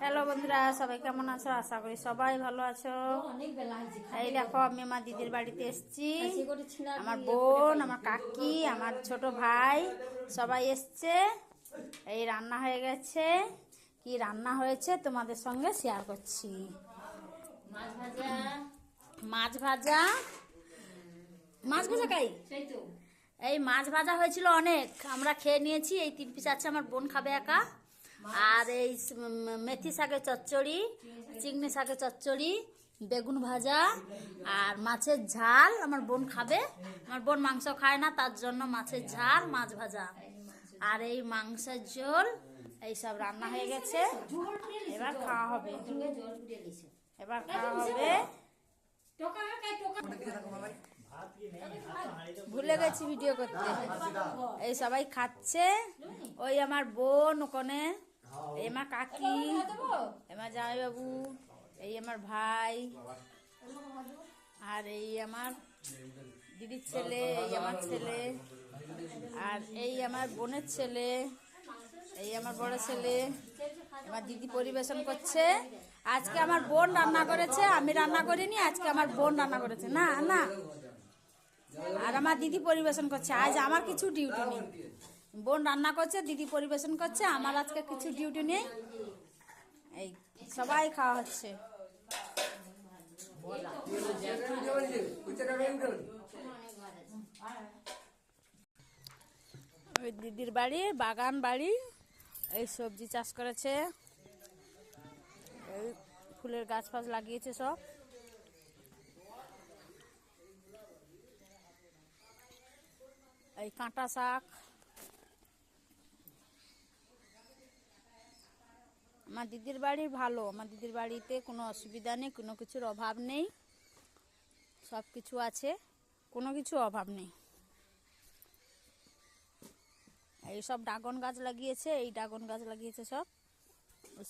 Hello বন্ধুরা, সবাই কেমন আছো? আশা করি সবাই ভালো আছো। এই দেখো, আমি আমার দিদির বাড়িতে এসেছি। আমার বোন, আমার কাকি, আমার ছোট ভাই সবাই এসছে। এই রান্না হয়ে গেছে। কি রান্না হয়েছে তোমাদের সঙ্গে শেয়ার করছি। মাছ ভাজা খাই। এই মাছ ভাজা হয়েছিল অনেক, আমরা খেয়ে নিয়েছি। এই 3 পিস আছে, আমার বোন খাবে একা। আর এই মেথি শাকের চচ্চড়ি, চিংড়ি শাকের চচ্চড়ি, বেগুন ভাজা আর মাছের ঝাল আমার বোন খাবে। আমার বোন মাংস খায় না, তার জন্য মাছের ঝাল, মাছ ভাজা আর এই মাংসের ঝোল এইসব রান্না হয়ে গেছে। এবার খাওয়া হবে। ভুলে গেছি ভিডিও করতে। এই সবাই খাচ্ছে। ওই আমার বোন ওখানে, এই আমার কাকি, আমার জামাইবাবু, এই আমার ভাই, আর এই আমার দিদির ছেলে, এই আমার ছেলে, আর এই আমার বোনের ছেলে, এই আমার বড় ছেলে। আমার দিদি পরিবেশন করছে। আজকে আমার বোন রান্না করেছে, আমি রান্না করিনি। আজকে আমার বোন রান্না করেছে। না না, আর আমার দিদি পরিবেশন করছে। আজ আমার কিছু ডিউটি নেই। বোন রান্না করছে, দিদি পরিবেশন করছে, আমার আজকে কিছু ডিউটি নেই। এই সবাই খাওয়া হচ্ছে। ওই দিদির বাড়ি, বাগান বাড়ি, এই সবজি চাষ করেছে, এই ফুলের গাছ ফাছ লাগিয়েছে সব। এই কাঁটা শাক। আমার দিদির বাড়ি ভালো, আমার দিদির বাড়িতে কোনো অসুবিধা নেই, কোনো কিছুর অভাব নেই, সব কিছু আছে, কোনো কিছু অভাব নেই। এই সব ড্রাগন গাছ লাগিয়েছে, এই ড্রাগন গাছ লাগিয়েছে,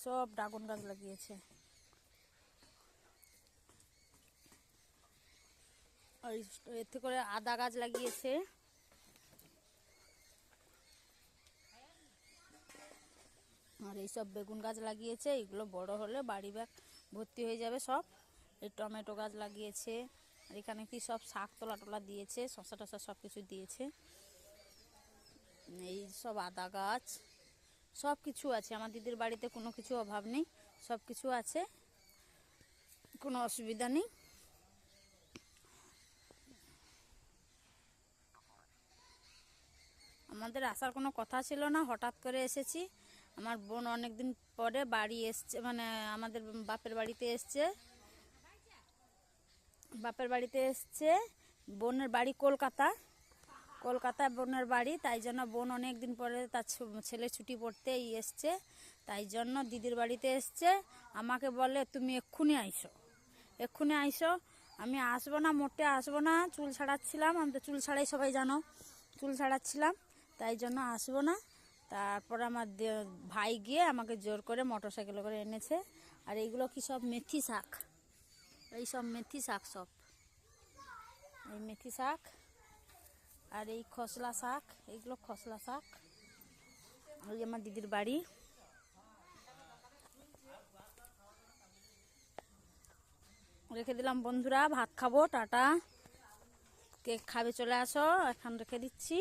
সব ড্রাগন গাছ লাগিয়েছে। আর এতে করে আদা গাছ লাগিয়েছে। আর এইসব বেগুন গাছ লাগিয়েছে, এগুলো বড় হলে বাড়ি ব্যাগ ভর্তি হয়ে যাবে সব। এই টমেটো গাছ লাগিয়েছে। আর এখানে কি সব শাক তোলা দিয়েছে, শসা টসা সব কিছু দিয়েছে। এই সব আদা গাছ, সব কিছু আছে। আমার দিদির বাড়িতে কোনো কিছু অভাব নেই, সব কিছু আছে, কোনো অসুবিধা নেই। আমাদের আসার কোনো কথা ছিল না, হঠাৎ করে এসেছি। আমার বোন অনেক দিন পরে বাড়ি এসছে, মানে আমাদের বাপের বাড়িতে এসছে। বোনের বাড়ি কলকাতায় বোনের বাড়ি, তাই জন্য বোন অনেক দিন পরে তার ছেলে ছুটি পড়তেই এসছে, তাই জন্য দিদির বাড়িতে এসছে। আমাকে বলে তুমি এক্ষুনি আইসো। আমি আসবো না, মোটে আসবো না, চুল ছাড়াচ্ছিলাম। আমি তো চুল ছাড়াই, সবাই জানো, চুল ছাড়াচ্ছিলাম, তাই জন্য আসবো না। তারপর আমার ভাই গিয়ে আমাকে জোর করে মোটরসাইকেলে করে এনেছে। আর এইগুলো কি সব মেথি শাক, এই সব মেথি শাক, সব এই মেথি শাক। আর এই খসলা শাক, এইগুলো খসলা শাক। ওই আমার দিদির বাড়ি। রেখে দিলাম বন্ধুরা, ভাত খাবো, টাটা। কেক খাবে চলে আসো, এখন রেখে দিচ্ছি।